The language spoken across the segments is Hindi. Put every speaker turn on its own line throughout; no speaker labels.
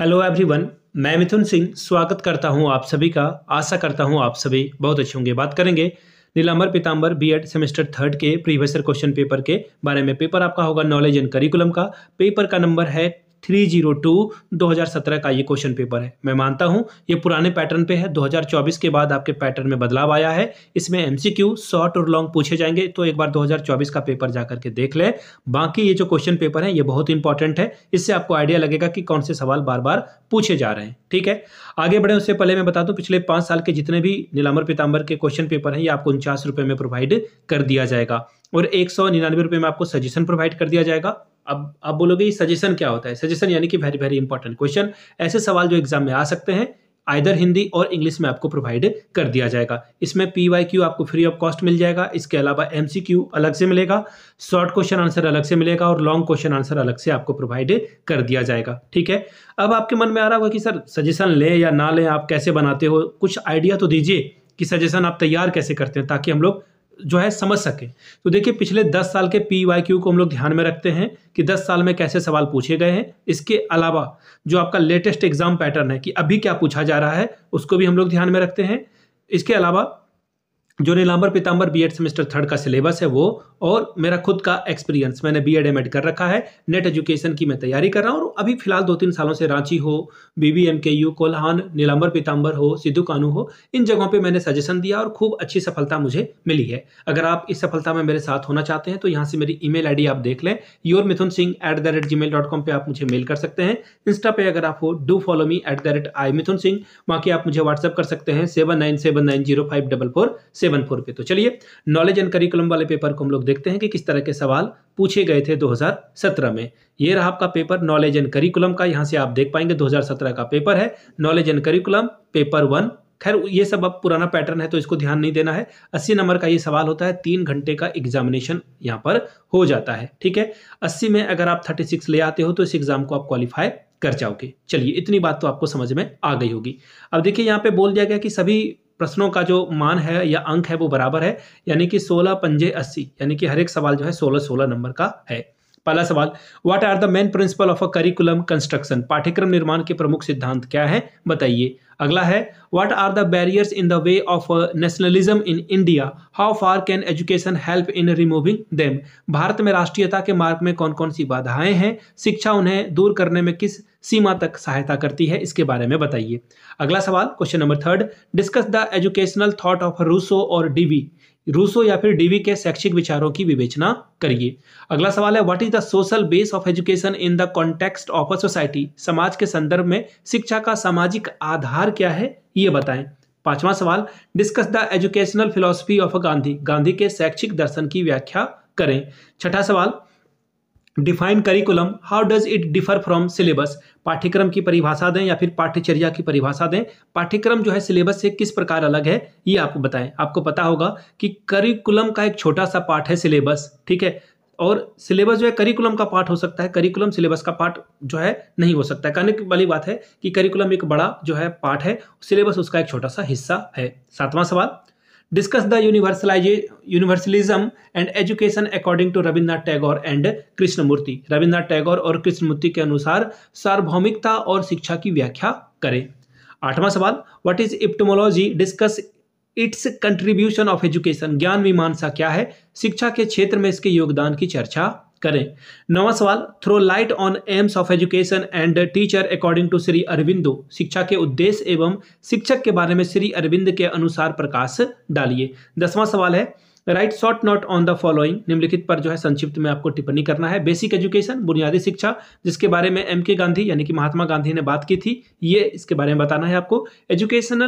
हेलो एवरीवन, मैं मिथुन सिंह स्वागत करता हूं आप सभी का। आशा करता हूं आप सभी बहुत अच्छे होंगे। बात करेंगे नीलांबर पीतांबर बीएड सेमेस्टर थर्ड के प्रीवियस ईयर क्वेश्चन पेपर के बारे में। पेपर आपका होगा नॉलेज एंड करिकुलम का। पेपर का नंबर है 302 2017 का ये क्वेश्चन पेपर है। मैं मानता हूं ये पुराने पैटर्न पे है। 2024 के बाद आपके पैटर्न में बदलाव आया है। इसमें एमसीक्यू शॉर्ट और लॉन्ग पूछे जाएंगे, तो एक बार 2024 का पेपर जाकर के देख लें। बाकी ये जो क्वेश्चन पेपर है ये बहुत इंपॉर्टेंट है। इससे आपको आइडिया लगेगा कि कौन से सवाल बार बार पूछे जा रहे हैं। ठीक है, आगे बढ़े उससे पहले मैं बता दूं, पिछले 5 साल के जितने भी नीलांबर पीतांबर के क्वेश्चन पेपर हैं ये आपको 49 रुपए में प्रोवाइड कर दिया जाएगा और 199 रुपए में आपको सजेशन प्रोवाइड कर दिया जाएगा। अब आप बोलोगे ये सजेशन क्या होता है? सजेशन यानी कि वेरी वेरी इंपॉर्टेंट क्वेश्चन, ऐसे सवाल जो एग्जाम में आ सकते हैं, आइदर हिंदी और इंग्लिश में आपको प्रोवाइड कर दिया जाएगा। इसमें पीवाईक्यू आपको फ्री ऑफ कॉस्ट मिल जाएगा। इसके अलावा एमसीक्यू अलग से मिलेगा, शॉर्ट क्वेश्चन आंसर अलग से मिलेगा और लॉन्ग क्वेश्चन आंसर अलग से आपको प्रोवाइड कर दिया जाएगा। ठीक है, अब आपके मन में आ रहा होगा कि सर सजेशन लें या ना लें, आप कैसे बनाते हो? कुछ आइडिया तो दीजिए कि सजेशन आप तैयार कैसे करते हैं ताकि हम लोग जो है समझ सके। तो देखिए, पिछले 10 साल के पीवाईक्यू को हम लोग ध्यान में रखते हैं कि 10 साल में कैसे सवाल पूछे गए हैं। इसके अलावा जो आपका लेटेस्ट एग्जाम पैटर्न है कि अभी क्या पूछा जा रहा है उसको भी हम लोग ध्यान में रखते हैं। इसके अलावा जो नीलांबर पीतांबर बीएड सेमेस्टर थर्ड का सिलेबस है वो, और मेरा खुद का एक्सपीरियंस, मैंने बीएड एमएड कर रखा है, नेट एजुकेशन की मैं तैयारी कर रहा हूँ और अभी फिलहाल 2-3 सालों से रांची हो, बीबीएमकेयू, कोल्हान, नीलांबर पीतांबर हो, सिद्धू कानू हो, इन जगहों पे मैंने सजेशन दिया और खूब अच्छी सफलता मुझे मिली है। अगर आप इस सफलता में मेरे साथ होना चाहते हैं तो यहाँ से मेरी ईमेल आईडी आप देख लें, yourmithunsingh@gmail.com पे आप मुझे मेल कर सकते हैं। इंस्टा पे अगर आप हो, डू फॉलो मी @imithunsingh, वहाँ की आप मुझे व्हाट्सअप कर सकते हैं 7979054474 पे। तो चलिए नॉलेज एंड करिकुलम वाले पेपर को हम लोग देखते हैं कि किस तरह के सवाल पूछे गए थे 2017 में। ये रहा आपका पेपर नॉलेज एंड करिकुलम का। यहां से आप देख पाएंगे 2017 का पेपर है नॉलेज एंड करिकुलम पेपर 1। खैर ये सब अब पुराना पैटर्न है तो इसको ध्यान नहीं देना है। 80 नंबर का ये सवाल होता है, 3 घंटे का एग्जामिनेशन यहाँ पर हो जाता है। ठीक है, 80 में अगर आप 36 ले आते हो तो इस एग्जाम को आप क्वालिफाई कर जाओगे। चलिए, इतनी बात तो आपको समझ में आ गई होगी। अब देखिए, यहाँ पे बोल दिया गया कि सभी प्रश्नों का जो मान है या अंक है वो बराबर है, यानी कि 16 पंजे 80, यानी कि हर एक सवाल जो है 16-16 नंबर का है। पहला सवाल, what are the main principal of a curriculum construction? पाठ्यक्रम निर्माण के प्रमुख सिद्धांत क्या है, बताइए। अगला है, what are the barriers in the way of nationalism in India? How far can education help in removing them? भारत में राष्ट्रीयता के मार्ग में कौन कौन सी बाधाएं हैं, शिक्षा उन्हें दूर करने में किस सीमा तक सहायता करती है, इसके बारे में बताइए। अगला सवाल, question number 3, discuss the educational thought of Rousseau और डीवी? रूसो या फिर डीवी के शैक्षिक विचारों की विवेचना करिए। अगला सवाल है, what is the social base of education in the context of a society? समाज के संदर्भ में शिक्षा का सामाजिक आधार क्या है, ये बताएं। पांचवा सवाल, discuss the educational philosophy of Gandhi? Gandhi के शैक्षिक दर्शन की व्याख्या करें। छठा सवाल, define curriculum, how does it differ from syllabus? पाठ्यक्रम की परिभाषा दें या फिर पाठ्यचर्या की परिभाषा दें। पाठ्यक्रम जो है सिलेबस से किस प्रकार अलग है ये आपको बताएं। आपको पता होगा कि करिकुलम का एक छोटा सा पार्ट है सिलेबस, ठीक है, और सिलेबस जो है करिकुलम का पार्ट हो सकता है, करिकुलम सिलेबस का पार्ट जो है नहीं हो सकता है। कहने वाली बात है कि करिकुलम एक बड़ा जो है पार्ट है, सिलेबस उसका एक छोटा सा हिस्सा है। सातवां सवाल, discuss the universalism and education according to Rabindranath Tagore and Krishnamurti? Rabindranath Tagore और कृष्णमूर्ति के अनुसार सार्वभौमिकता और शिक्षा की व्याख्या करें। आठवां सवाल, what is epistemology? Discuss it's contribution of education? ज्ञान मीमांसा क्या है? शिक्षा के क्षेत्र में इसके योगदान की चर्चा करें। नौवां सवाल, throw light on aims of education and teacher according to Shri Aurobindo? शिक्षा के उद्देश्य एवं शिक्षक के बारे में श्री अरविंद के अनुसार प्रकाश डालिए। 10वां सवाल है, right short note on the following? निम्नलिखित पर जो है संक्षिप्त में आपको टिप्पणी करना है। बेसिक एजुकेशन, बुनियादी शिक्षा, जिसके बारे में एम.के. गांधी यानी कि महात्मा गांधी ने बात की थी, ये इसके बारे में बताना है आपको। एजुकेशन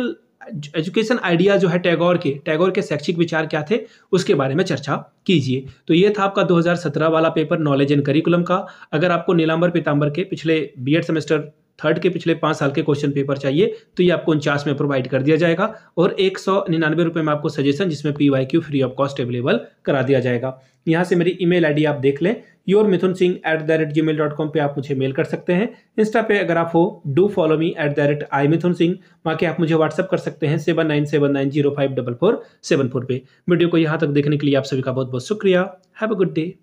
आइडिया जो है टैगोर के शैक्षिक विचार क्या थे उसके बारे में चर्चा कीजिए। तो ये था आपका 2017 वाला पेपर नॉलेज एंड करिकुलम का। अगर आपको नीलांबर पीतांबर के पिछले बीएड सेमेस्टर थर्ड के पिछले 5 साल के क्वेश्चन पेपर चाहिए तो ये आपको 49 में प्रोवाइड कर दिया जाएगा और 199 रुपये में आपको सजेशन जिसमें PYQ free of cost available करा दिया जाएगा। यहाँ से मेरी ईमेल आईडी आप देख लें, yourmithunsingh@gmail.com पे आप मुझे मेल कर सकते हैं। इंस्टा पे अगर आप हो, डू फॉलो मी @imithunsingh, वहाँ के आप मुझे व्हाट्सअप कर सकते हैं 7979054474 पे। वीडियो को यहाँ तक देखने के लिए आप सभी का बहुत बहुत शुक्रिया। Have a good day.